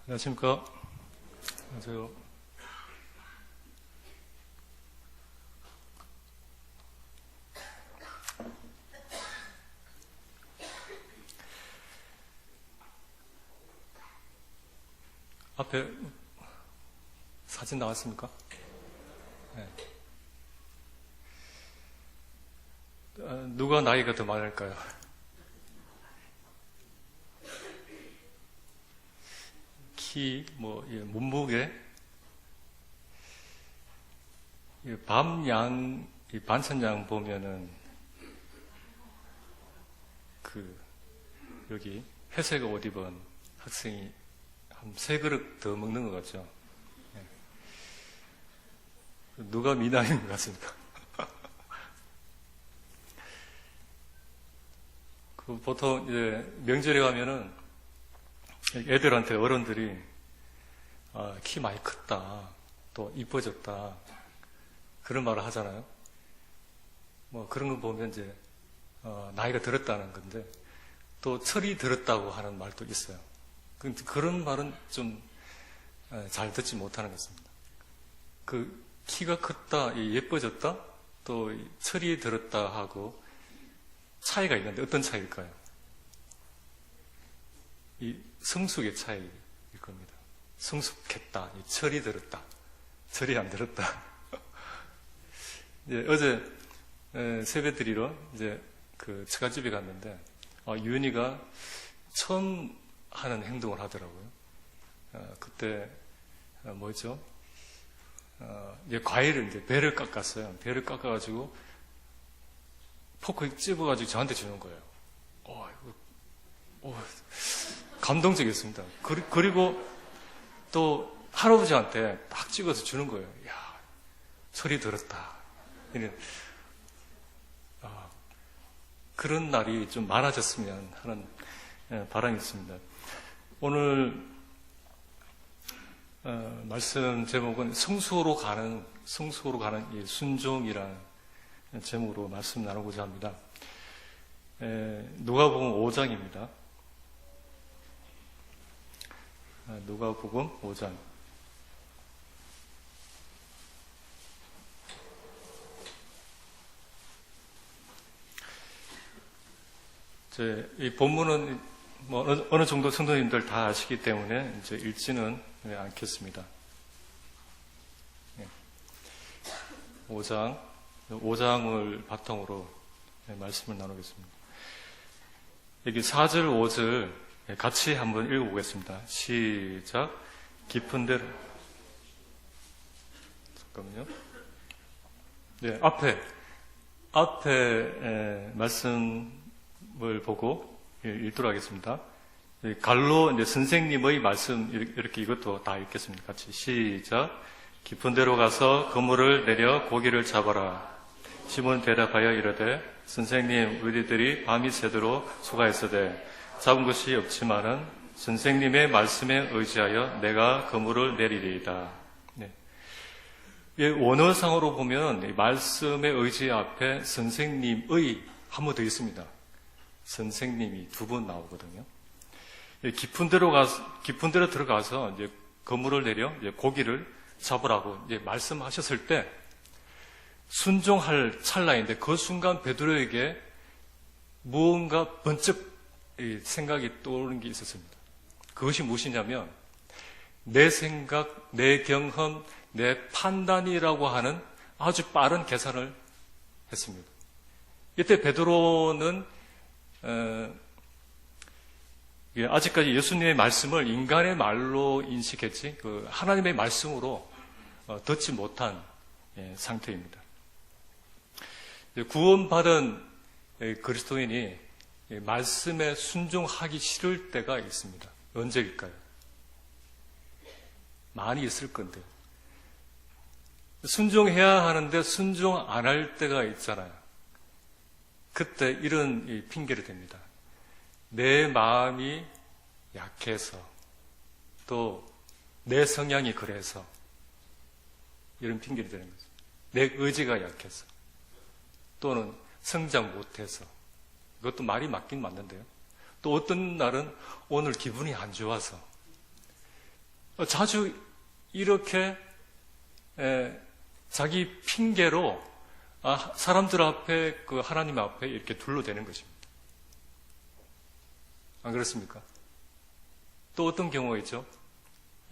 안녕하십니까. 안녕하세요. 앞에 사진 나왔습니까? 네. 누가 나이가 더 많을까요? 키, 몸무게, 밤양, 반찬양 보면은, 여기 회색 옷 입은 학생이 한 3그릇 더 먹는 것 같죠? 네. 누가 미나인 것 같습니까? 보통 이제 명절에 가면은 애들한테 어른들이 키 많이 컸다, 또 이뻐졌다, 그런 말을 하잖아요. 그런 거 보면 이제 나이가 들었다는 건데, 또 철이 들었다고 하는 말도 있어요. 근데 그런 말은 좀 잘 듣지 못하는 것 같습니다. 키가 컸다, 예뻐졌다, 또 철이 들었다 하고 차이가 있는데 어떤 차이일까요? 이 성숙의 차이일 겁니다. 성숙했다, 철이 들었다, 철이 안 들었다. 이제 어제 세배드리러 이제 처갓집에 갔는데 유은이가 처음 하는 행동을 하더라고요. 그때 뭐죠? 이제 과일을 이제 배를 깎았어요. 배를 깎아가지고 포크 찝어가지고 저한테 주는 거예요. 감동적이었습니다. 그리고 또 할아버지한테 딱 찍어서 주는 거예요. 야, 철이 들었다. 그런 날이 좀 많아졌으면 하는 바람이 있습니다. 오늘 말씀 제목은 성수로 가는 이 순종이라는 제목으로 말씀 나누고자 합니다. 누가복음 5장입니다. 누가복음 5장. 이 본문은 어느 정도 성도님들 다 아시기 때문에 이제 읽지는 않겠습니다. 5장을 바탕으로 말씀을 나누겠습니다. 여기 4절, 5절 같이 한번 읽어보겠습니다. 시작. 깊은 데로. 잠깐만요. 네, 앞에 말씀을 보고 읽도록 하겠습니다. 갈로 이제 선생님의 말씀 이렇게 이것도 다 읽겠습니다. 같이 시작. 깊은 데로 가서 그물을 내려 고기를 잡아라. 시몬 대답하여 이르되 선생님, 우리들이 밤이 새도록 수고했으되 잡은 것이 없지만은 선생님의 말씀에 의지하여 내가 그물을 내리리이다. 네. 원어상으로 보면 이 말씀의 의지 앞에 선생님의 한 번 더 있습니다. 선생님이 2번 나오거든요. 깊은 데로 들어가서 이제 그물을 내려 이제 고기를 잡으라고 이제 말씀하셨을 때 순종할 찰나인데 그 순간 베드로에게 무언가 번쩍 생각이 떠오르는 게 있었습니다. 그것이 무엇이냐면 내 생각, 내 경험, 내 판단이라고 하는 아주 빠른 계산을 했습니다. 이때 베드로는 아직까지 예수님의 말씀을 인간의 말로 인식했지 하나님의 말씀으로 듣지 못한 상태입니다. 구원받은 그리스도인이 말씀에 순종하기 싫을 때가 있습니다. 언제일까요? 많이 있을 건데요. 순종해야 하는데 순종 안 할 때가 있잖아요. 그때 이런 핑계를 댑니다. 내 마음이 약해서, 또 내 성향이 그래서 이런 핑계를 대는 거죠. 내 의지가 약해서, 또는 성장 못해서. 이것도 말이 맞긴 맞는데요. 또 어떤 날은 오늘 기분이 안 좋아서, 자주 이렇게 자기 핑계로 사람들 앞에, 그 하나님 앞에 이렇게 둘러대는 것입니다. 안 그렇습니까? 또 어떤 경우가 있죠?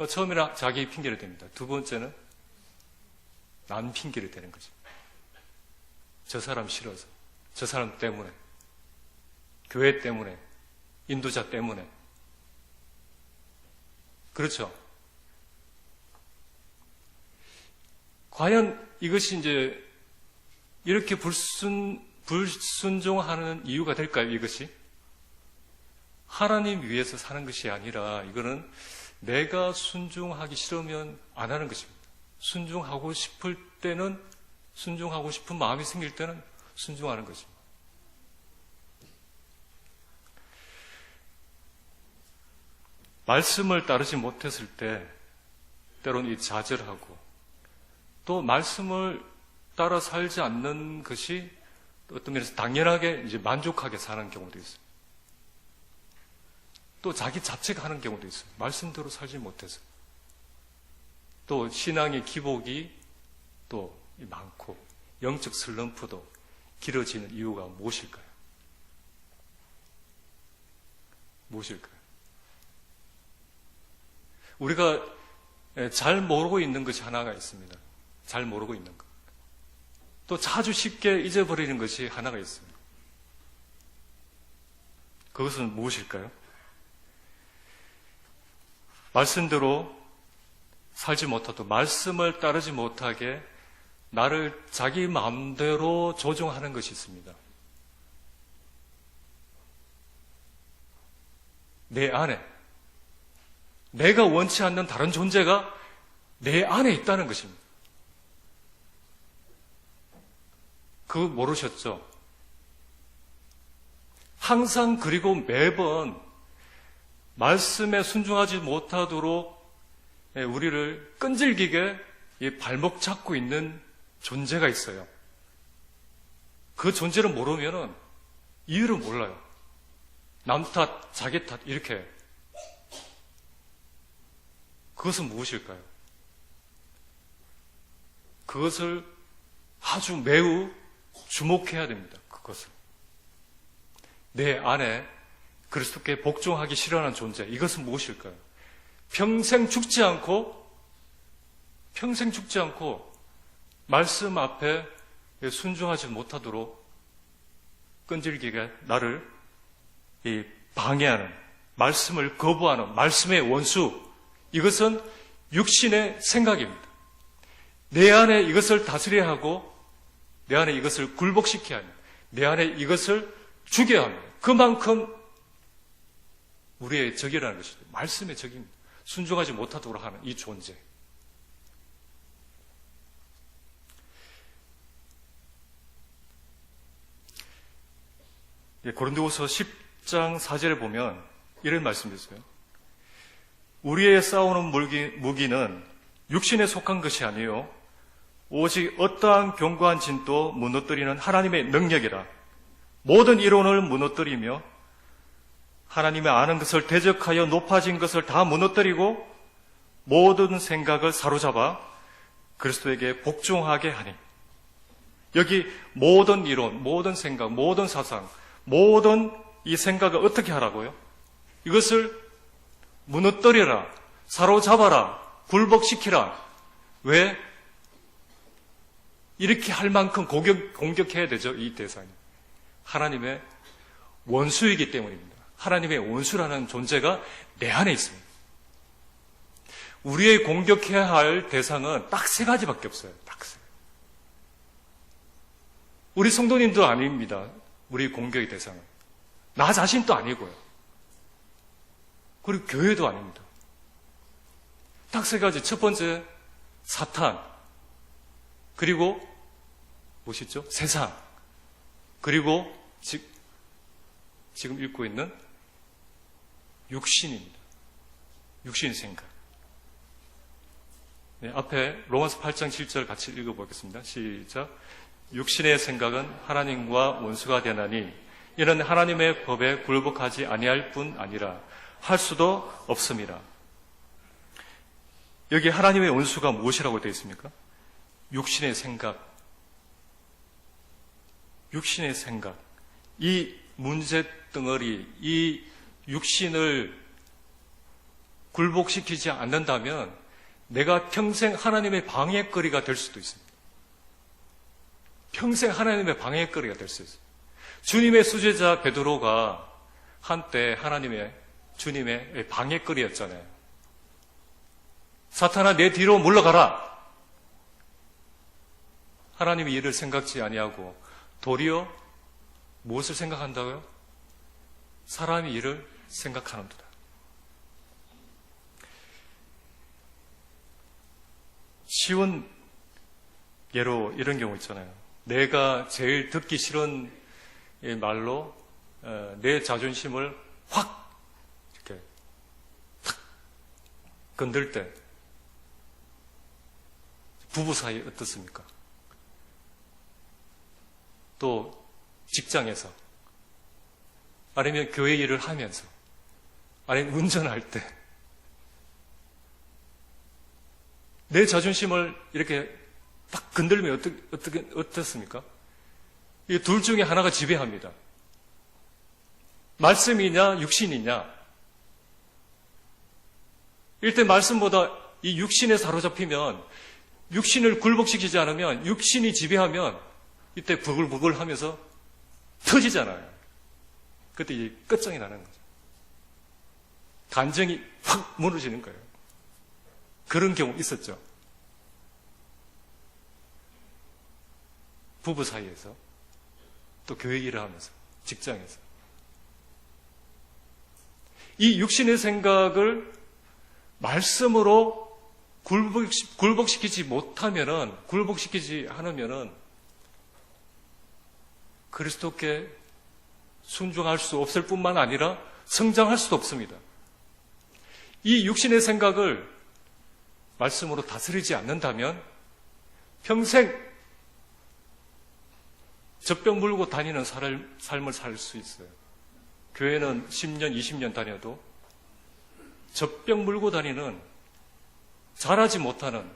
처음에는 자기 핑계를 댑니다. 두 번째는 남 핑계를 대는 거죠. 저 사람 싫어서, 저 사람 때문에, 교회 때문에, 인도자 때문에. 그렇죠? 과연 이것이 이제 이렇게 불순종하는 이유가 될까요, 이것이? 하나님 위해서 사는 것이 아니라 이거는 내가 순종하기 싫으면 안 하는 것입니다. 순종하고 싶을 때는, 순종하고 싶은 마음이 생길 때는 순종하는 것입니다. 말씀을 따르지 못했을 때 때로는 이 좌절하고, 또 말씀을 따라 살지 않는 것이 어떤 면에서 당연하게 이제 만족하게 사는 경우도 있어요. 또 자기 자책하는 경우도 있어요. 말씀대로 살지 못해서. 또 신앙의 기복이 또 많고 영적 슬럼프도 길어지는 이유가 무엇일까요? 무엇일까요? 우리가 잘 모르고 있는 것이 하나가 있습니다. 잘 모르고 있는 것. 또 자주 쉽게 잊어버리는 것이 하나가 있습니다. 그것은 무엇일까요? 말씀대로 살지 못하도, 말씀을 따르지 못하게 나를 자기 마음대로 조종하는 것이 있습니다. 내 안에, 내가 원치 않는 다른 존재가 내 안에 있다는 것입니다. 그거 모르셨죠? 항상, 그리고 매번 말씀에 순종하지 못하도록 우리를 끈질기게 발목 잡고 있는 존재가 있어요. 그 존재를 모르면 이유를 몰라요. 남 탓, 자기 탓, 이렇게. 그것은 무엇일까요? 그것을 아주 매우 주목해야 됩니다. 그것을. 내 안에 그리스도께 복종하기 싫어하는 존재, 이것은 무엇일까요? 평생 죽지 않고 말씀 앞에 순종하지 못하도록 끈질기게 나를 방해하는, 말씀을 거부하는 말씀의 원수, 이것은 육신의 생각입니다. 내 안에 이것을 다스려야 하고, 내 안에 이것을 굴복시켜야 합니다. 내 안에 이것을 죽여야 합니다. 그만큼 우리의 적이라는 것이죠. 말씀의 적입니다. 순종하지 못하도록 하는 이 존재. 고린도후서 10장 4절에 보면 이런 말씀이 있어요. 우리의 싸우는 무기는 육신에 속한 것이 아니요 오직 어떠한 견고한 진도 무너뜨리는 하나님의 능력이라. 모든 이론을 무너뜨리며 하나님의 아는 것을 대적하여 높아진 것을 다 무너뜨리고 모든 생각을 사로잡아 그리스도에게 복종하게 하니. 여기 모든 이론, 모든 생각, 모든 사상, 모든 이 생각을 어떻게 하라고요? 이것을 무너뜨려라, 사로잡아라, 굴복시키라. 왜? 이렇게 할 만큼 공격해야 되죠, 이 대상이. 하나님의 원수이기 때문입니다. 하나님의 원수라는 존재가 내 안에 있습니다. 우리의 공격해야 할 대상은 딱 세 가지밖에 없어요. 딱 세. 우리 성도님도 아닙니다. 우리 공격의 대상은. 나 자신도 아니고요. 그리고 교회도 아닙니다. 딱 세 가지. 첫 번째, 사탄. 그리고 무엇이죠? 세상. 그리고 지금 읽고 있는 육신입니다. 육신의 생각. 네, 앞에 로마서 8장 7절 같이 읽어보겠습니다. 시작. 육신의 생각은 하나님과 원수가 되나니 이는 하나님의 법에 굴복하지 아니할 뿐 아니라 할 수도 없습니다. 여기 하나님의 원수가 무엇이라고 되어 있습니까? 육신의 생각. 육신의 생각. 이 문제 덩어리, 이 육신을 굴복시키지 않는다면 내가 평생 하나님의 방해거리가 될 수도 있습니다. 평생 하나님의 방해거리가 될 수 있어요. 주님의 수제자 베드로가 한때 주님의 방해거리였잖아요. 사탄아, 내 뒤로 물러가라. 하나님의 일을 생각지 아니하고 도리어 무엇을 생각한다고요? 사람의 일을 생각하는도다. 쉬운 예로 이런 경우 있잖아요. 내가 제일 듣기 싫은 말로 내 자존심을 확 이렇게 탁 건들 때 부부 사이 어떻습니까? 또 직장에서 아니면 교회 일을 하면서 아니면 운전할 때 내 자존심을 이렇게 딱 건들면 어떻습니까? 이 둘 중에 하나가 지배합니다. 말씀이냐 육신이냐. 일단 말씀보다 이 육신에 사로잡히면, 육신을 굴복시키지 않으면, 육신이 지배하면 이때 부글부글 하면서 터지잖아요. 그때 이제 끝장이 나는 거죠. 감정이 확 무너지는 거예요. 그런 경우 있었죠. 부부 사이에서, 또 교회 일을 하면서, 직장에서. 이 육신의 생각을 말씀으로 굴복시키지 않으면은 그리스도께 순종할 수 없을 뿐만 아니라 성장할 수도 없습니다. 이 육신의 생각을 말씀으로 다스리지 않는다면 평생 젖병 물고 다니는 삶을 살 수 있어요. 교회는 10년, 20년 다녀도 젖병 물고 다니는, 자라지 못하는,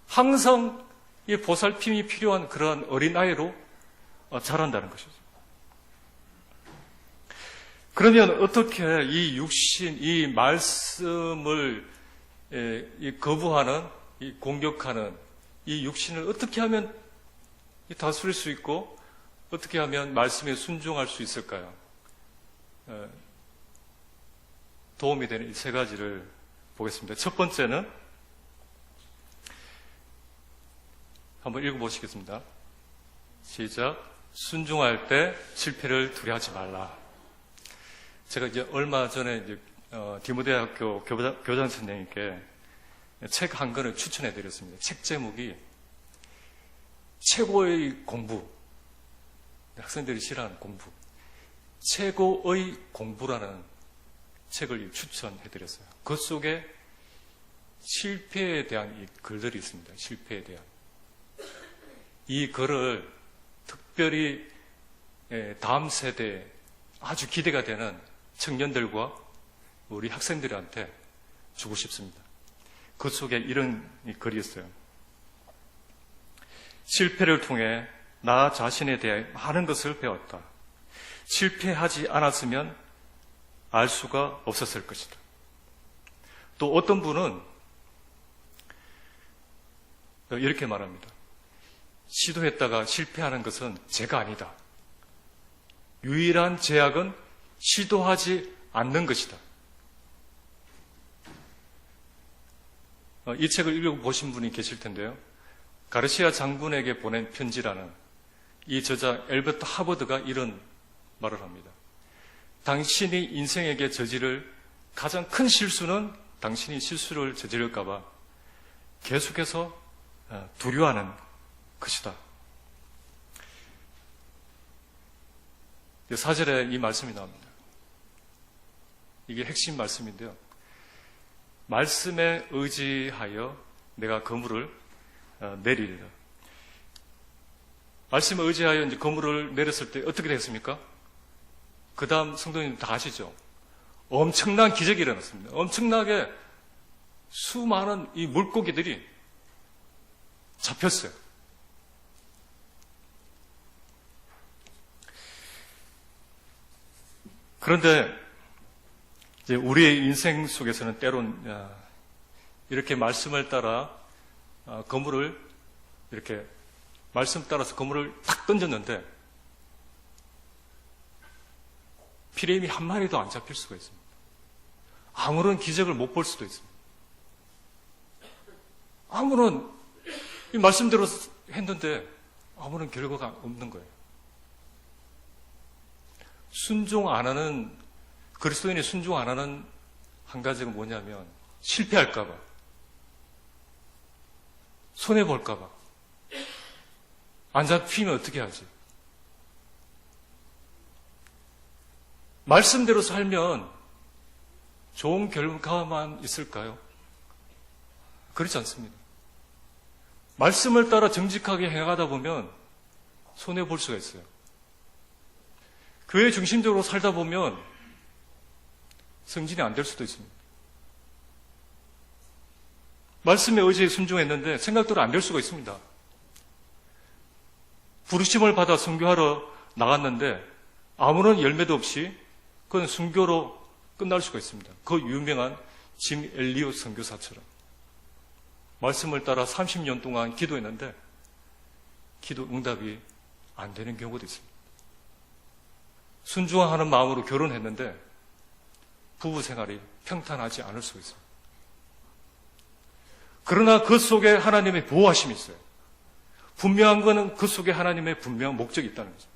항상 이 보살핌이 필요한 그러한 어린아이로 자란다는 것이죠. 그러면 어떻게 이 육신, 이 말씀을 거부하는, 이 공격하는 이 육신을 어떻게 하면 다스릴 수 있고 어떻게 하면 말씀에 순종할 수 있을까요? 도움이 되는 이 세 가지를 보겠습니다. 첫 번째는 한번 읽어보시겠습니다. 시작. 순종할 때 실패를 두려워하지 말라. 제가 이제 얼마 전에 디모데학교 교장 선생님께 책 한 권을 추천해 드렸습니다. 책 제목이 최고의 공부. 학생들이 싫어하는 공부. 최고의 공부라는 책을 추천해 드렸어요. 그 속에 실패에 대한 이 글들이 있습니다. 실패에 대한. 이 글을 특별히 다음 세대에 아주 기대가 되는 청년들과 우리 학생들한테 주고 싶습니다. 그 속에 이런 글이 있어요. 실패를 통해 나 자신에 대해 많은 것을 배웠다. 실패하지 않았으면 알 수가 없었을 것이다. 또 어떤 분은 이렇게 말합니다. 시도했다가 실패하는 것은 죄가 아니다. 유일한 죄악은 시도하지 않는 것이다. 이 책을 읽어보신 분이 계실 텐데요. 가르시아 장군에게 보낸 편지라는 이 저자 엘버트 하버드가 이런 말을 합니다. 당신이 인생에게 저지를 가장 큰 실수는 당신이 실수를 저지를까봐 계속해서 두려워하는 것이다. 4절에 이 말씀이 나옵니다. 이게 핵심 말씀인데요. 말씀에 의지하여 내가 거물을 내리리라. 말씀에 의지하여 이제 거물을 내렸을 때 어떻게 됐습니까? 그 다음 성도님 다 아시죠? 엄청난 기적이 일어났습니다. 엄청나게 수많은 이 물고기들이 잡혔어요. 그런데 이제 우리의 인생 속에서는 때론 이렇게 말씀을 따라 그물을 이렇게 말씀 따라서 그물을 탁 던졌는데 피레미 한 마리도 안 잡힐 수가 있습니다. 아무런 기적을 못 볼 수도 있습니다. 아무런 이 말씀대로 했는데 아무런 결과가 없는 거예요. 순종 안 하는 그리스도인이 순종 안 하는 한 가지가 뭐냐면 실패할까봐, 손해 볼까봐, 안 잡히면 어떻게 하지? 말씀대로 살면 좋은 결과만 있을까요? 그렇지 않습니다. 말씀을 따라 정직하게 행하다 보면 손해 볼 수가 있어요. 교회 중심적으로 살다 보면 승진이 안 될 수도 있습니다. 말씀에 의지에 순종했는데 생각대로 안 될 수가 있습니다. 부르심을 받아 선교하러 나갔는데 아무런 열매도 없이 그건 순교로 끝날 수가 있습니다. 그 유명한 짐 엘리엇 선교사처럼 말씀을 따라 30년 동안 기도했는데 기도 응답이 안 되는 경우도 있습니다. 순종하는 마음으로 결혼했는데 부부 생활이 평탄하지 않을 수가 있습니다. 그러나 그 속에 하나님의 보호하심이 있어요. 분명한 것은 그 속에 하나님의 분명한 목적이 있다는 거죠.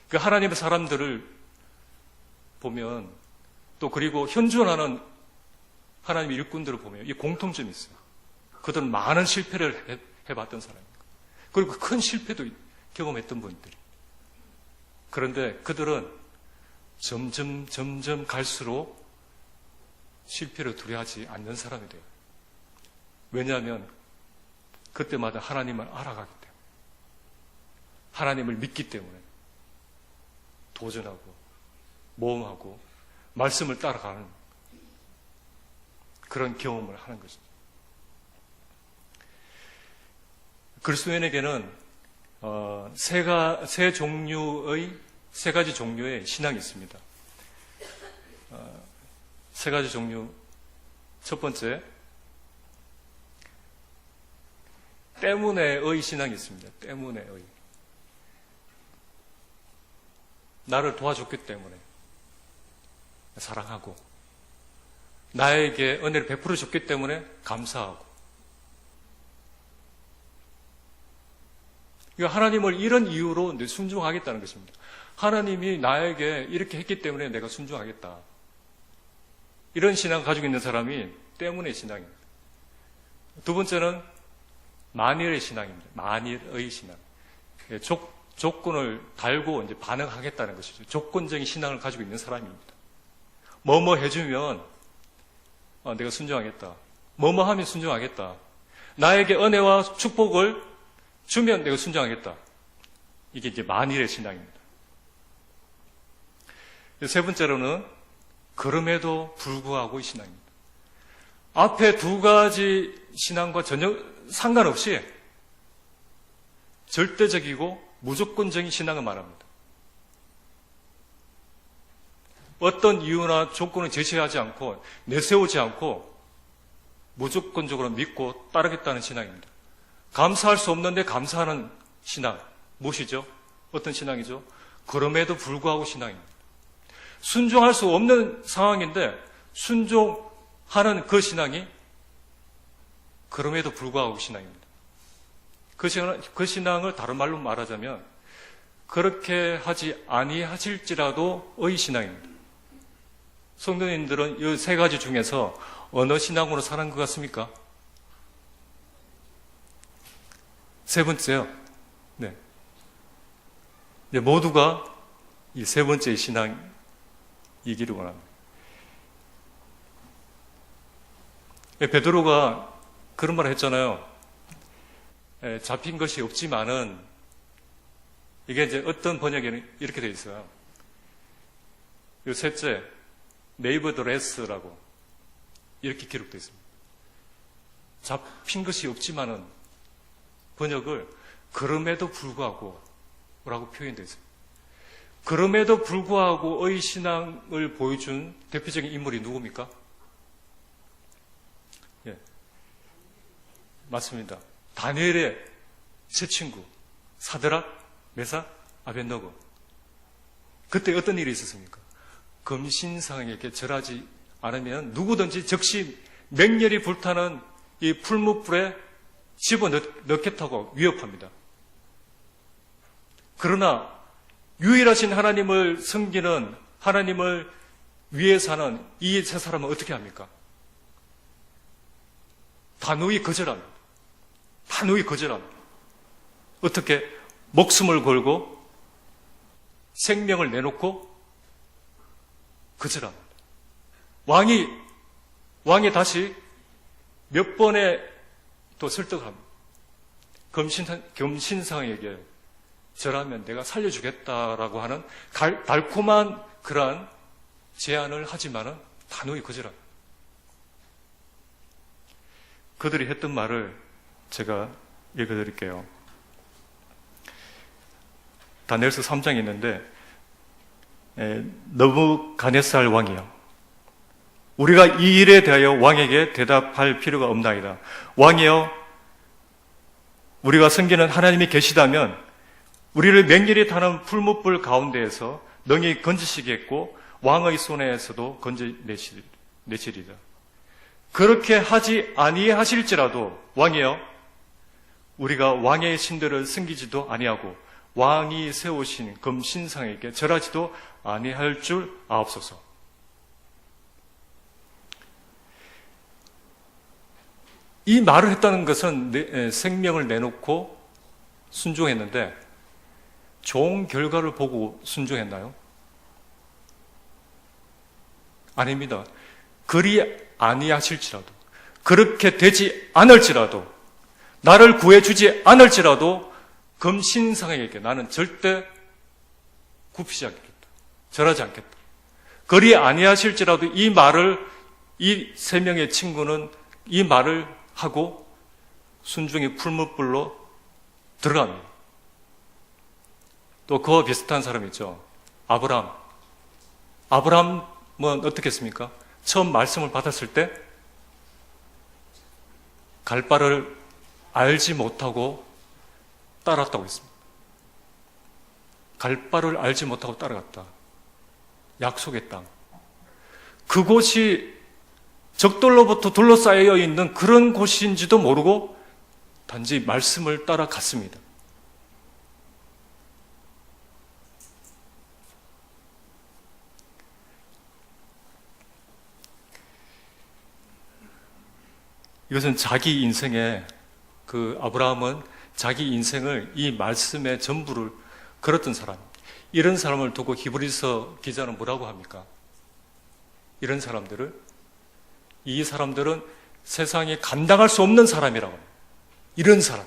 그 하나님의 사람들을 보면 또 그리고 현존하는 하나님의 일꾼들을 보면 이 공통점이 있어요. 그들은 많은 실패를 해봤던 사람입니다. 그리고 큰 실패도 경험했던 분들이. 그런데 그들은 점점 갈수록 실패를 두려워하지 않는 사람이 돼요. 왜냐하면 그때마다 하나님을 알아가기 때문에, 하나님을 믿기 때문에 도전하고 모험하고 말씀을 따라가는 그런 경험을 하는 것입니다. 그리스도인에게는 세 가지 종류의 신앙이 있습니다. 세 가지 종류. 첫 번째, 때문에의 신앙이 있습니다. 때문에의. 나를 도와줬기 때문에 사랑하고, 나에게 은혜를 베풀어 줬기 때문에 감사하고. 하나님을 이런 이유로 순종하겠다는 것입니다. 하나님이 나에게 이렇게 했기 때문에 내가 순종하겠다. 이런 신앙을 가지고 있는 사람이 때문의 신앙입니다. 두 번째는 만일의 신앙입니다. 만일의 신앙. 조건을 달고 이제 반응하겠다는 것이죠. 조건적인 신앙을 가지고 있는 사람입니다. 뭐뭐 해주면 내가 순종하겠다. 뭐뭐 하면 순종하겠다. 나에게 은혜와 축복을 주면 내가 순종하겠다. 이게 이제 만일의 신앙입니다. 세 번째로는 그럼에도 불구하고의 신앙입니다. 앞에 두 가지 신앙과 전혀 상관없이 절대적이고 무조건적인 신앙을 말합니다. 어떤 이유나 조건을 제시하지 않고 내세우지 않고 무조건적으로 믿고 따르겠다는 신앙입니다. 감사할 수 없는데 감사하는 신앙. 무엇이죠? 어떤 신앙이죠? 그럼에도 불구하고 신앙입니다. 순종할 수 없는 상황인데 순종하는 그 신앙이 그럼에도 불구하고 신앙입니다. 그 신앙을 다른 말로 말하자면 그렇게 하지 아니하실지라도 의 신앙입니다. 성도님들은 이 세 가지 중에서 어느 신앙으로 사는 것 같습니까? 세 번째요. 네. 모두가 이 세 번째 신앙이기를 원합니다. 베드로가 그런 말을 했잖아요. 잡힌 것이 없지만은, 이게 이제 어떤 번역에는 이렇게 되어 있어요. 이 셋째, 네이버드레스라고. 이렇게 기록되어 있습니다. 잡힌 것이 없지만은 번역을 그럼에도 불구하고 라고 표현되어 있습니다. 그럼에도 불구하고의 신앙을 보여준 대표적인 인물이 누굽니까? 예, 맞습니다. 다니엘의 세 친구 사드락, 메삭, 아벳느고. 그때 어떤 일이 있었습니까? 금신상에게 절하지 않으면 누구든지 즉시 맹렬히 불타는 이 풀무불에 집어넣겠다고 위협합니다. 그러나 유일하신 하나님을 섬기는, 하나님을 위해 사는 이 세 사람은 어떻게 합니까? 단호히 거절합니다. 단호히 거절합니다. 어떻게? 목숨을 걸고 생명을 내놓고 거절합니다. 왕이 다시 몇 번에 또 설득을 합니다. 금신상에게 절하면 내가 살려주겠다라고 하는 달콤한 그러한 제안을 하지만은 단호히 거절합니다. 그들이 했던 말을 제가 읽어드릴게요. 다니엘서 3장에 있는데, 느부갓네살 왕이요, 우리가 이 일에 대하여 왕에게 대답할 필요가 없나이다. 왕이여, 우리가 섬기는 하나님이 계시다면 우리를 맹렬히 타는 풀무불 가운데에서 능히 건지시겠고 왕의 손에서도 건져내시리다. 그렇게 하지 아니하실지라도 왕이여, 우리가 왕의 신들을 섬기지도 아니하고 왕이 세우신 금신상에게 절하지도 아니할 줄 아옵소서. 이 말을 했다는 것은 생명을 내놓고 순종했는데 좋은 결과를 보고 순종했나요? 아닙니다. 그리 아니하실지라도, 그렇게 되지 않을지라도, 나를 구해주지 않을지라도 금신상에게 나는 절대 굽히지 않겠다. 절하지 않겠다. 그리 아니하실지라도 이 말을, 이 세 명의 친구는 이 말을 하고 순종의 풀무불로 들어갑니다. 또 그와 비슷한 사람 있죠. 아브라함. 아브라함은 어떻게 했습니까? 처음 말씀을 받았을 때 갈 바를 알지 못하고 따랐다고 했습니다. 갈 바를 알지 못하고 따라갔다. 약속의 땅. 그곳이 적들로부터 둘러싸여 있는 그런 곳인지도 모르고 단지 말씀을 따라갔습니다. 이것은 자기 인생에, 아브라함은 자기 인생을 이 말씀의 전부를 걸었던 사람. 이런 사람을 두고 히브리서 기자는 뭐라고 합니까? 이런 사람들을, 이 사람들은 세상에 감당할 수 없는 사람이라고 합니다. 이런 사람.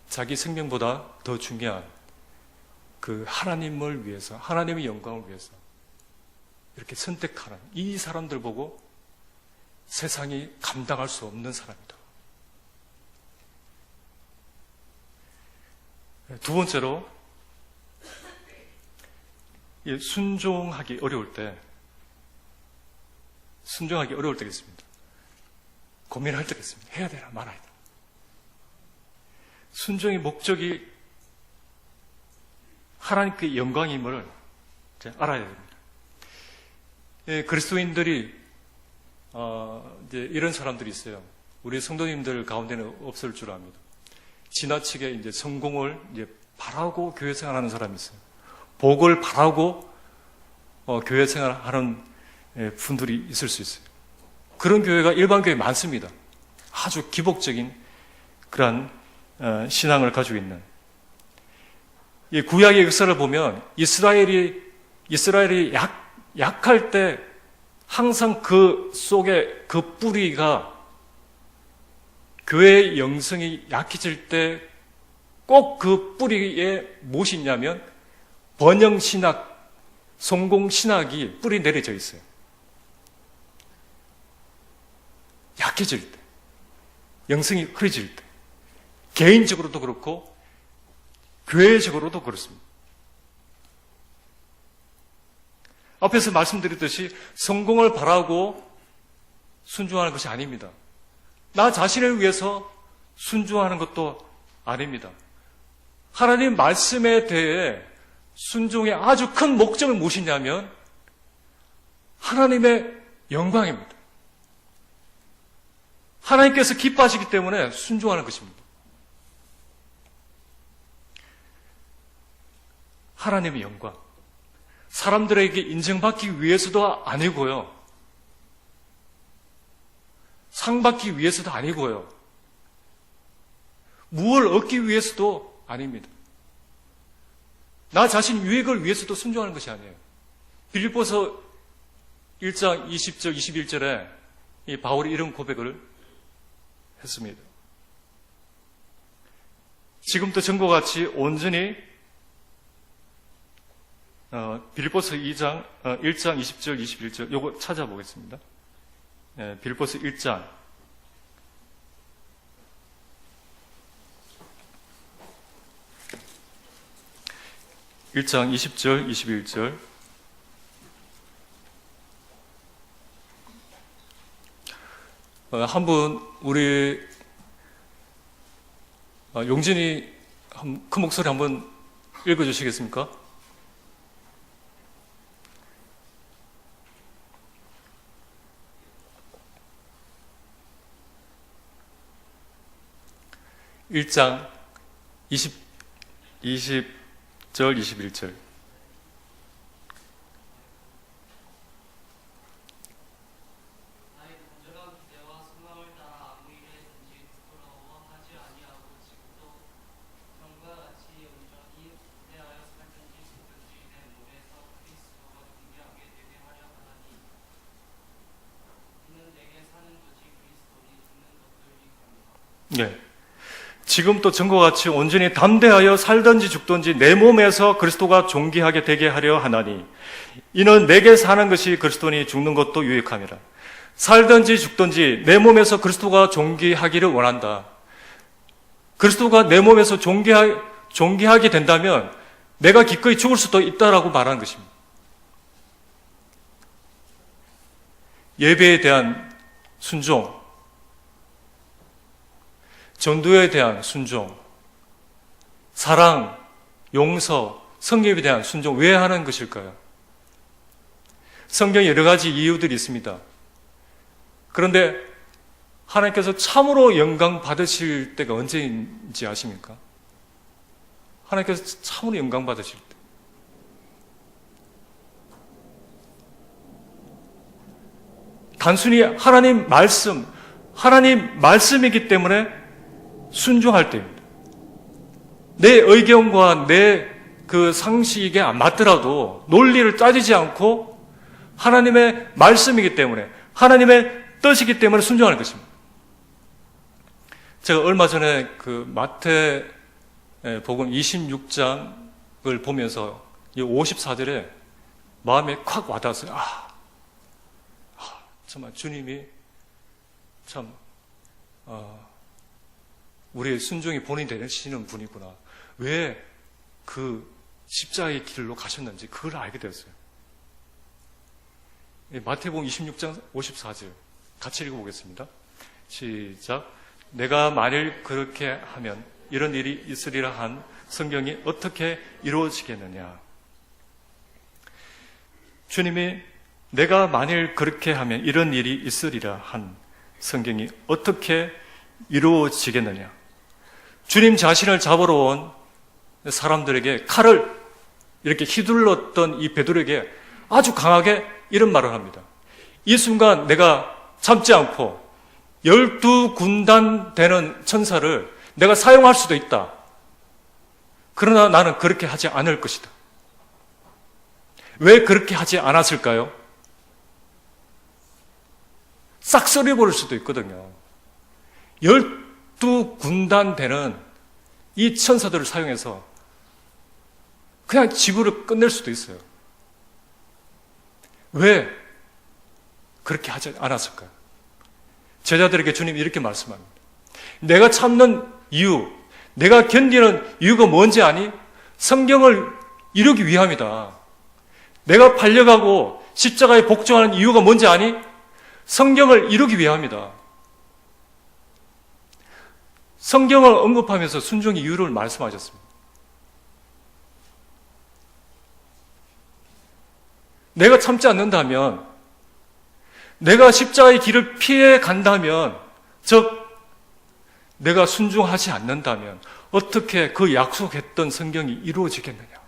자기 생명보다 더 중요한 그 하나님을 위해서, 하나님의 영광을 위해서 이렇게 선택하는 이 사람들 보고 세상이 감당할 수 없는 사람이다. 두 번째로, 순종하기 어려울 때가 있습니다. 고민할 때가 있습니다. 해야 되나 말아야 되나. 순종의 목적이 하나님께 영광임을 알아야 됩니다. 그리스도인들이 이제 이런 사람들이 있어요. 우리 성도님들 가운데는 없을 줄 압니다. 지나치게 이제 성공을 이제 바라고 교회 생활하는 사람이 있어요. 복을 바라고 교회 생활하는 분들이 있을 수 있어요. 그런 교회가 일반 교회에 많습니다. 아주 기복적인 그러한 신앙을 가지고 있는. 이 구약의 역사를 보면 이스라엘이 약할 때 항상 그 속에 그 뿌리가, 교회의 영성이 약해질 때 꼭 그 뿌리에 무엇이 있냐면 번영신학, 성공 신학이 뿌리 내려져 있어요. 약해질 때, 영성이 흐려질 때, 개인적으로도 그렇고 교회적으로도 그렇습니다. 앞에서 말씀드렸듯이 성공을 바라고 순종하는 것이 아닙니다. 나 자신을 위해서 순종하는 것도 아닙니다. 하나님 말씀에 대해 순종의 아주 큰 목적은 무엇이냐면 하나님의 영광입니다. 하나님께서 기뻐하시기 때문에 순종하는 것입니다. 하나님의 영광. 사람들에게 인정받기 위해서도 아니고요. 상 받기 위해서도 아니고요. 무엇을 얻기 위해서도 아닙니다. 나 자신 유익을 위해서도 순종하는 것이 아니에요. 빌립보서 1장 20절, 21절에 이 바울이 이런 고백을 했습니다. 지금도 전과 같이 온전히 빌립보서 1장 20절, 21절 요거 찾아보겠습니다. 빌립보서 1장 20절, 21절 한분 우리 용진이 큰 목소리 한번 읽어주시겠습니까? (1장) 20절, 21절. 네. 지금도 전과 같이 온전히 담대하여 살든지 죽든지 내 몸에서 그리스도가 존귀하게 되게 하려 하나니 이는 내게 사는 것이 그리스도니 죽는 것도 유익함이라. 살든지 죽든지 내 몸에서 그리스도가 존귀하기를 원한다. 그리스도가 내 몸에서 존귀하게 된다면 내가 기꺼이 죽을 수도 있다라고 말하는 것입니다. 예배에 대한 순종, 전도에 대한 순종, 사랑, 용서, 성경에 대한 순종 왜 하는 것일까요? 성경에 여러 가지 이유들이 있습니다. 그런데 하나님께서 참으로 영광 받으실 때가 언제인지 아십니까? 하나님께서 참으로 영광 받으실 때. 단순히 하나님 말씀이기 때문에 순종할 때입니다. 내 의견과 내 그 상식에 안 맞더라도 논리를 따지지 않고 하나님의 말씀이기 때문에 하나님의 뜻이기 때문에 순종하는 것입니다. 제가 얼마 전에 그 마태복음 26장을 보면서 이 54절에 마음에 콱 와닿았어요. 정말 주님이 참 우리의 순종이 본인이 되시는 분이구나. 왜 그 십자가의 길로 가셨는지 그걸 알게 되었어요. 마태복음 26장 54절 같이 읽어보겠습니다. 시작. 내가 만일 그렇게 하면 이런 일이 있으리라 한 성경이 어떻게 이루어지겠느냐. 주님이 내가 만일 그렇게 하면 이런 일이 있으리라 한 성경이 어떻게 이루어지겠느냐. 주님 자신을 잡으러 온 사람들에게 칼을 이렇게 휘둘렀던 이 베드로에게 아주 강하게 이런 말을 합니다. 이 순간 내가 참지 않고 12군단 되는 천사를 내가 사용할 수도 있다. 그러나 나는 그렇게 하지 않을 것이다. 왜 그렇게 하지 않았을까요? 싹 썰어버릴 수도 있거든요. 12군단 되는 이 천사들을 사용해서 그냥 지구를 끝낼 수도 있어요. 왜 그렇게 하지 않았을까요? 제자들에게 주님이 이렇게 말씀합니다. 내가 참는 이유, 내가 견디는 이유가 뭔지 아니? 성경을 이루기 위함이다. 내가 팔려가고 십자가에 복종하는 이유가 뭔지 아니? 성경을 이루기 위함이다. 성경을 언급하면서 순종의 이유를 말씀하셨습니다. 내가 참지 않는다면, 내가 십자가의 길을 피해 간다면, 즉 내가 순종하지 않는다면 어떻게 그 약속했던 성경이 이루어지겠느냐?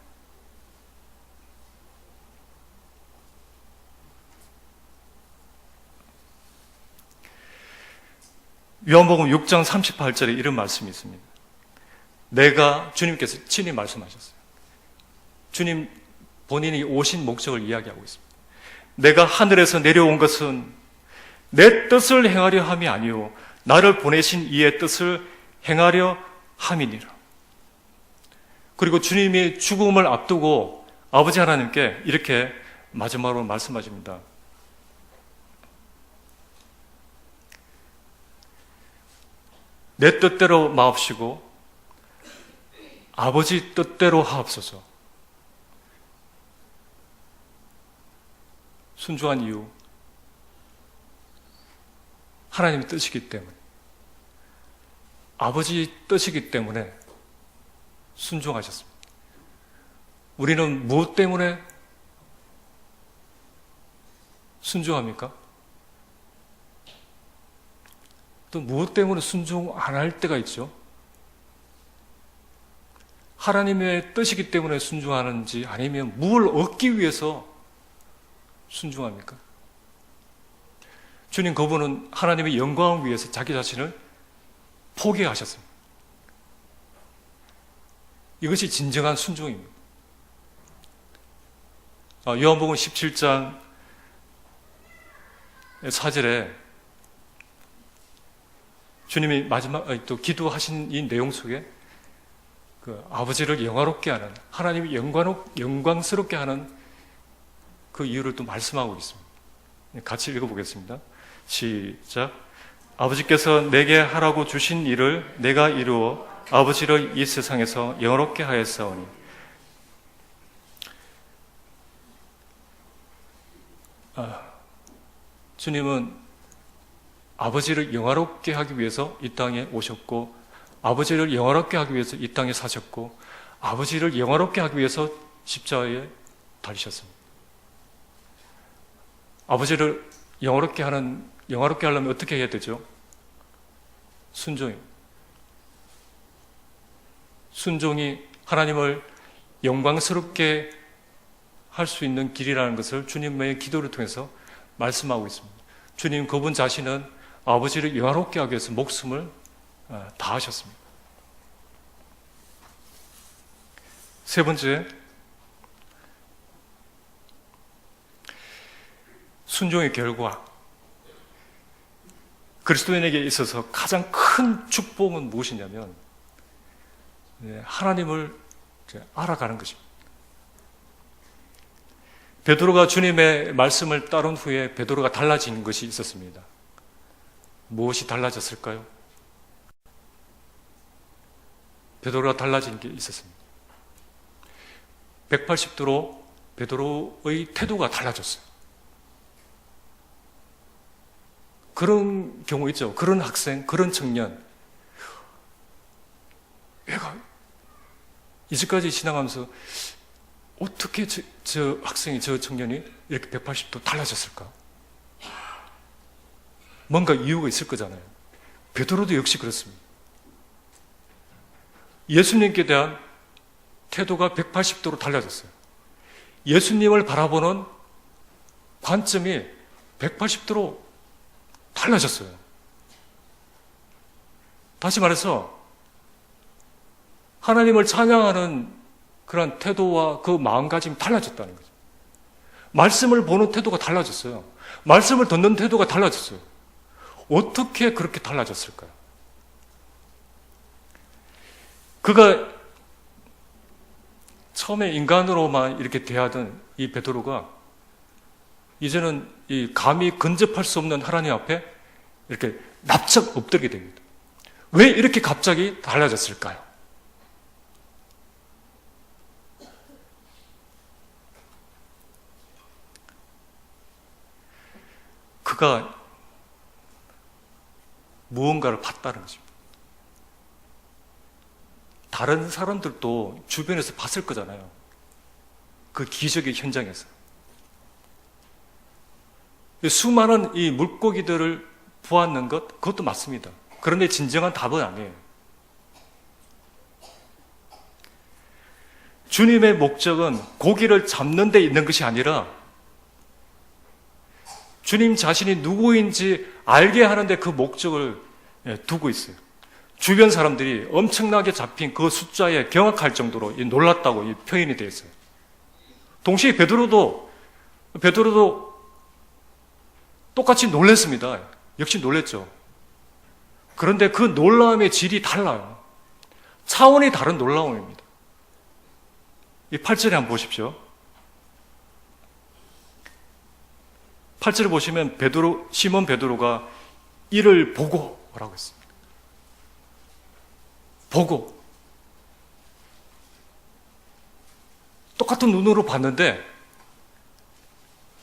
요한복음 6장 38절에 이런 말씀이 있습니다. 주님께서 친히 말씀하셨어요. 주님 본인이 오신 목적을 이야기하고 있습니다. 내가 하늘에서 내려온 것은 내 뜻을 행하려 함이 아니요 나를 보내신 이의 뜻을 행하려 함이니라. 그리고 주님이 죽음을 앞두고 아버지 하나님께 이렇게 마지막으로 말씀하십니다. 내 뜻대로 마옵시고 아버지 뜻대로 하옵소서. 순종한 이유, 하나님의 뜻이기 때문에, 아버지 뜻이기 때문에 순종하셨습니다. 우리는 무엇 때문에 순종합니까? 또 무엇 때문에 순종 안 할 때가 있죠? 하나님의 뜻이기 때문에 순종하는지 아니면 무엇을 얻기 위해서 순종합니까? 주님 그분은 하나님의 영광을 위해서 자기 자신을 포기하셨습니다. 이것이 진정한 순종입니다. 요한복음 17장 4절에 주님이 마지막 또 기도하신 이 내용 속에 그 아버지를 영화롭게 하는, 하나님이 영광스럽게 하는 그 이유를 또 말씀하고 있습니다. 같이 읽어보겠습니다. 시작. 아버지께서 내게 하라고 주신 일을 내가 이루어 아버지를 이 세상에서 영화롭게 하였사오니. 주님은 아버지를 영화롭게 하기 위해서 이 땅에 오셨고, 아버지를 영화롭게 하기 위해서 이 땅에 사셨고, 아버지를 영화롭게 하기 위해서 십자가에 달리셨습니다. 아버지를 영화롭게 하려면 어떻게 해야 되죠? 순종입니다. 순종이 하나님을 영광스럽게 할 수 있는 길이라는 것을 주님의 기도를 통해서 말씀하고 있습니다. 주님 그분 자신은 아버지를 영화롭게 하기 위해서 목숨을 다하셨습니다. 세 번째, 순종의 결과. 그리스도인에게 있어서 가장 큰 축복은 무엇이냐면 하나님을 알아가는 것입니다. 베드로가 주님의 말씀을 따른 후에 베드로가 달라진 것이 있었습니다. 무엇이 달라졌을까요? 베드로가 달라진 게 있었습니다. 180도로 베드로의 태도가 달라졌어요. 그런 경우 있죠. 그런 학생, 그런 청년. 얘가 이제까지 지나가면서 어떻게 저 학생이, 저 청년이 이렇게 180도 달라졌을까? 뭔가 이유가 있을 거잖아요. 베드로도 역시 그렇습니다. 예수님께 대한 태도가 180도로 달라졌어요. 예수님을 바라보는 관점이 180도로 달라졌어요. 다시 말해서 하나님을 찬양하는 그런 태도와 그 마음가짐이 달라졌다는 거죠. 말씀을 보는 태도가 달라졌어요. 말씀을 듣는 태도가 달라졌어요. 어떻게 그렇게 달라졌을까요? 그가 처음에 인간으로만 이렇게 대하던 이 베드로가 이제는 이 감히 근접할 수 없는 하나님 앞에 이렇게 납작 엎드리게 됩니다. 왜 이렇게 갑자기 달라졌을까요? 그가 무언가를 봤다는 것입니다. 다른 사람들도 주변에서 봤을 거잖아요. 그 기적의 현장에서. 수많은 이 물고기들을 보았는 것, 그것도 맞습니다. 그런데 진정한 답은 아니에요. 주님의 목적은 고기를 잡는 데 있는 것이 아니라 주님 자신이 누구인지 알게 하는데 그 목적을 두고 있어요. 주변 사람들이 엄청나게 잡힌 그 숫자에 경악할 정도로 놀랐다고 표현이 되어 있어요. 동시에 베드로도 똑같이 놀랐습니다. 역시 놀랐죠. 그런데 그 놀라움의 질이 달라요. 차원이 다른 놀라움입니다. 이 8절에 한번 보십시오. 8절을 보시면 시몬 베드로가 이를 보고 뭐라고 했습니까? 보고. 똑같은 눈으로 봤는데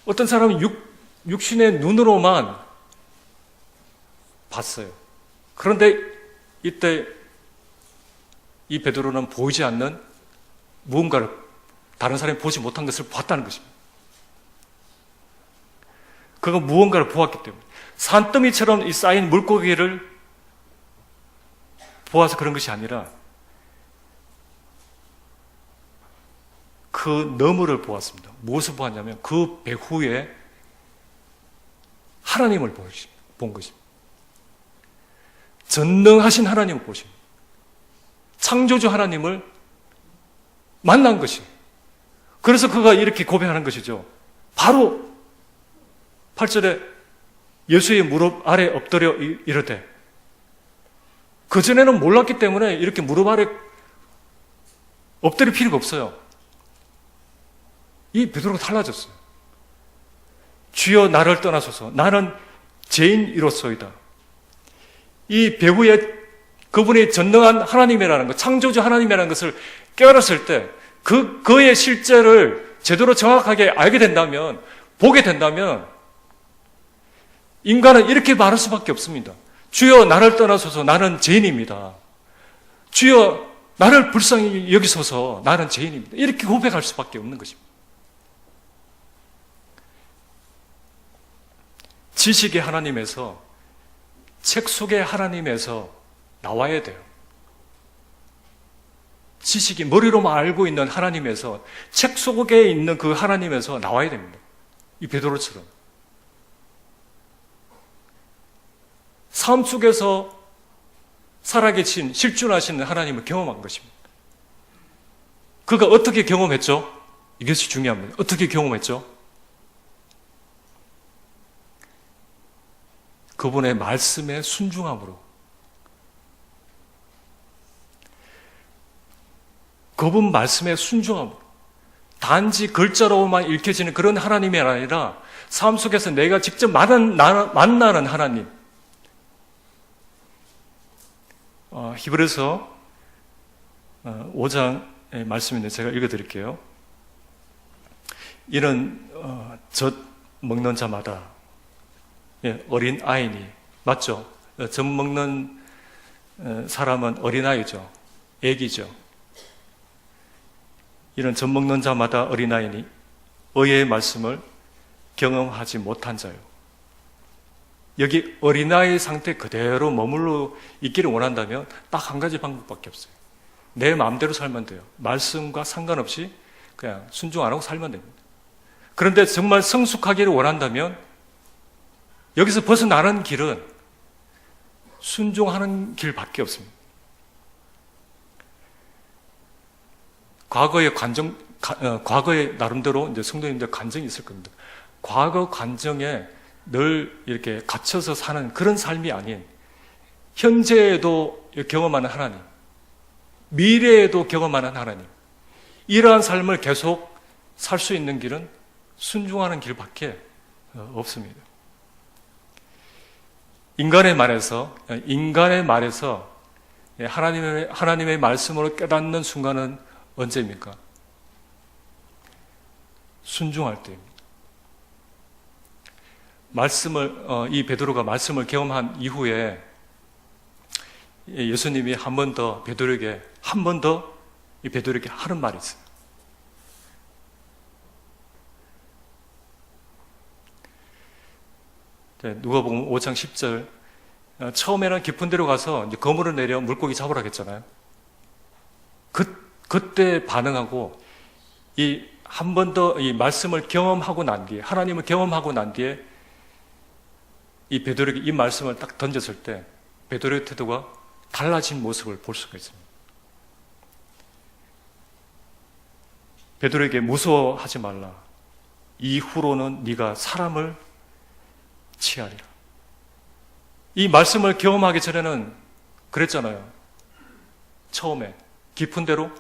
어떤 사람은 육신의 눈으로만 봤어요. 그런데 이때 이 베드로는 보이지 않는 무언가를 다른 사람이 보지 못한 것을 봤다는 것입니다. 그가 무언가를 보았기 때문에 산더미처럼 이 쌓인 물고기를 보아서 그런 것이 아니라 그 너머를 보았습니다. 무엇을 보았냐면 그 배후에 하나님을 본 것입니다. 전능하신 하나님을 보십니다. 창조주 하나님을 만난 것이에요. 그래서 그가 이렇게 고백하는 것이죠. 바로 8절에 예수의 무릎 아래 엎드려 이르되, 그전에는 몰랐기 때문에 이렇게 무릎 아래 엎드릴 필요가 없어요. 이 베드로가 달라졌어요. 주여 나를 떠나소서, 나는 죄인이로소이다. 이 배후에 그분이 전능한 하나님이라는 것, 창조주 하나님이라는 것을 깨달았을 때 그의 실제를 제대로 정확하게 알게 된다면, 보게 된다면 인간은 이렇게 말할 수밖에 없습니다. 주여 나를 떠나소서, 나는 죄인입니다. 주여 나를 불쌍히 여기소서, 나는 죄인입니다. 이렇게 고백할 수밖에 없는 것입니다. 지식의 하나님에서, 책 속의 하나님에서 나와야 돼요. 지식이 머리로만 알고 있는 하나님에서, 책 속에 있는 그 하나님에서 나와야 됩니다. 이 베드로처럼. 삶 속에서 살아계신 실존하시는 하나님을 경험한 것입니다. 그가 어떻게 경험했죠? 이것이 중요합니다. 어떻게 경험했죠? 그분의 말씀에 순종함으로. 그분 말씀에 순종함으로. 단지 글자로만 읽혀지는 그런 하나님이 아니라 삶 속에서 내가 직접 만나는 하나님. 히브리서 5장의 말씀인데 제가 읽어드릴게요. 이는 젖 먹는 자마다, 어린 아이니, 맞죠? 젖 먹는 사람은 어린아이죠. 애기죠. 이런 젖 먹는 자마다 어린아이니 의의 말씀을 경험하지 못한 자요. 여기 어린아이 상태 그대로 머물러 있기를 원한다면 딱 한 가지 방법밖에 없어요. 내 마음대로 살면 돼요. 말씀과 상관없이 그냥 순종 안 하고 살면 됩니다. 그런데 정말 성숙하기를 원한다면 여기서 벗어나는 길은 순종하는 길밖에 없습니다. 과거에 나름대로 이제 성도님들 간증이 있을 겁니다. 과거 간증에 늘 이렇게 갇혀서 사는 그런 삶이 아닌 현재에도 경험하는 하나님, 미래에도 경험하는 하나님, 이러한 삶을 계속 살 수 있는 길은 순종하는 길밖에 없습니다. 인간의 말에서 하나님의 말씀으로 깨닫는 순간은 언제입니까? 순종할 때입니다. 이 베드로가 말씀을 경험한 이후에 예수님이 한 번 더 베드로에게 하는 말이 있어요. 누가복음 5장 10절, 처음에는 깊은 데로 가서 이제 거물을 내려 물고기 잡으라 했잖아요. 그때 반응하고 한 번 더 이 말씀을 경험하고 난 뒤에, 하나님을 경험하고 난 뒤에 이 베드로에게 이 말씀을 딱 던졌을 때 베드로의 태도가 달라진 모습을 볼 수가 있습니다. 베드로에게 무서워하지 말라. 이후로는 네가 사람을 취하리라. 이 말씀을 경험하기 전에는 그랬잖아요. 처음에 깊은 데로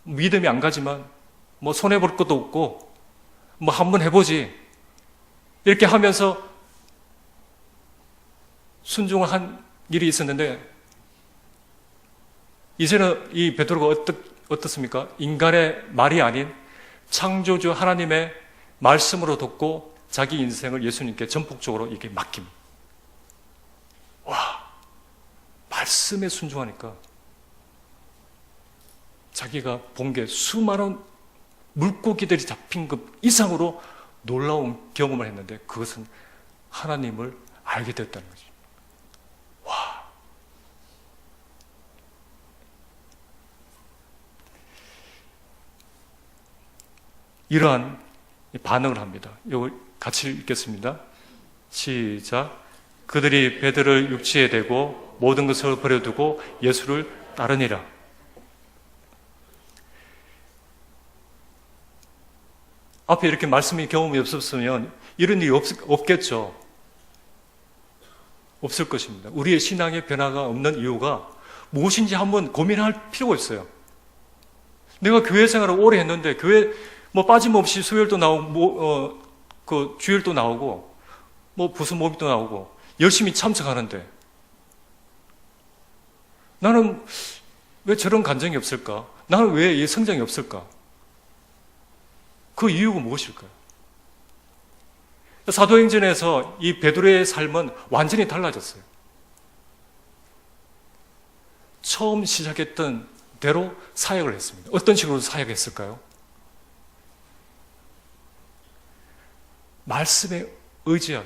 믿음이 안 가지만 뭐 손해볼 것도 없고 뭐 한번 해보지 이렇게 하면서 순종을 한 일이 있었는데, 이제는 이 베드로가 어떻습니까? 인간의 말이 아닌 창조주 하나님의 말씀으로 듣고 자기 인생을 예수님께 전폭적으로 이렇게 맡깁니다. 와, 말씀에 순종하니까 자기가 본 게 수많은 물고기들이 잡힌 것 이상으로 놀라운 경험을 했는데, 그것은 하나님을 알게 됐다는 거죠. 와. 이러한 반응을 합니다. 이거 같이 읽겠습니다. 시작. 그들이 베드로를 육지에 대고 모든 것을 버려두고 예수를 따르니라. 앞에 이렇게 말씀이 경험이 없었으면 이런 일이 없겠죠. 없을 것입니다. 우리의 신앙의 변화가 없는 이유가 무엇인지 한번 고민할 필요가 있어요. 내가 교회 생활을 오래 했는데 교회 뭐 빠짐없이 수요일도 나오고 그 주일도 나오고 뭐 부수 모임도 나오고 열심히 참석하는데 나는 왜 저런 감정이 없을까? 나는 왜 이 성장이 없을까? 그 이유가 무엇일까요? 사도행전에서 이 베드로의 삶은 완전히 달라졌어요. 처음 시작했던 대로 사역을 했습니다. 어떤 식으로 사역했을까요? 말씀에 의지하여.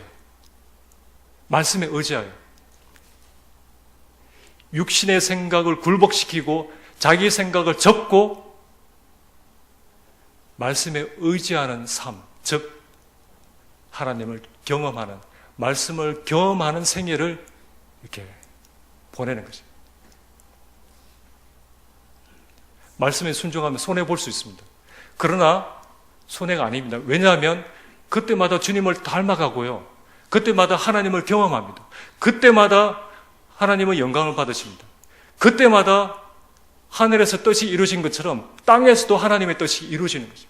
육신의 생각을 굴복시키고 자기 생각을 접고 말씀에 의지하는 삶, 즉 하나님을 경험하는, 말씀을 경험하는 생애를 이렇게 보내는 거죠. 말씀에 순종하면 손해볼 수 있습니다. 그러나 손해가 아닙니다. 왜냐하면 그때마다 주님을 닮아가고요. 그때마다 하나님을 경험합니다. 그때마다 하나님의 영광을 받으십니다. 그때마다 하늘에서 뜻이 이루어진 것처럼 땅에서도 하나님의 뜻이 이루어지는 거죠.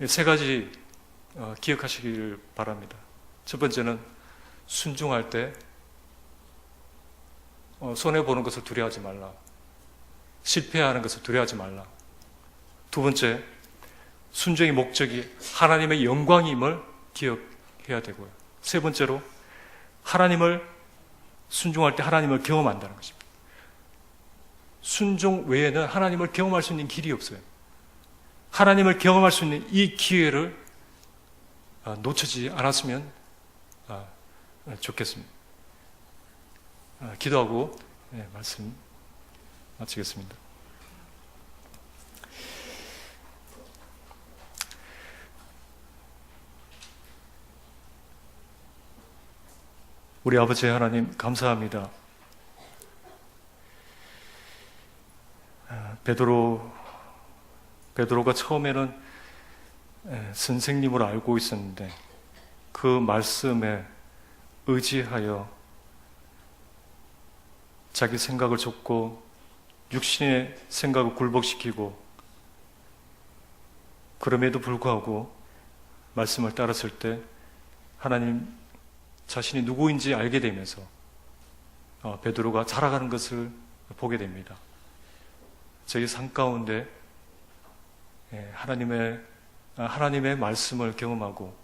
세 가지 기억하시길 바랍니다. 첫 번째는 순종할 때 손해보는 것을 두려워하지 말라. 실패하는 것을 두려워하지 말라. 두 번째, 순종의 목적이 하나님의 영광임을 기억해야 되고요. 세 번째로, 순종할 때 하나님을 경험한다는 것입니다. 순종 외에는 하나님을 경험할 수 있는 길이 없어요. 하나님을 경험할 수 있는 이 기회를 놓치지 않았으면 좋겠습니다. 기도하고 말씀 마치겠습니다. 우리 아버지 하나님 감사합니다. 베드로가 처음에는 선생님으로 알고 있었는데 그 말씀에 의지하여 자기 생각을 접고 육신의 생각을 굴복시키고 그럼에도 불구하고 말씀을 따랐을 때 하나님 자신이 누구인지 알게 되면서 베드로가 자라가는 것을 보게 됩니다. 저희 삶 가운데 하나님의 말씀을 경험하고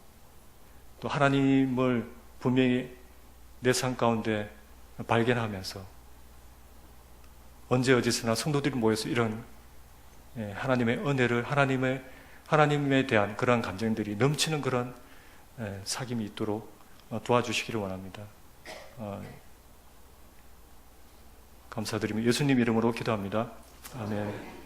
또 하나님을 분명히 내 삶 가운데 발견하면서 언제 어디서나 성도들이 모여서 이런 하나님의 은혜를 하나님에 대한 그러한 감정들이 넘치는 그런 사귐이 있도록 도와주시기를 원합니다. 감사드리며 예수님 이름으로 기도합니다. 아멘.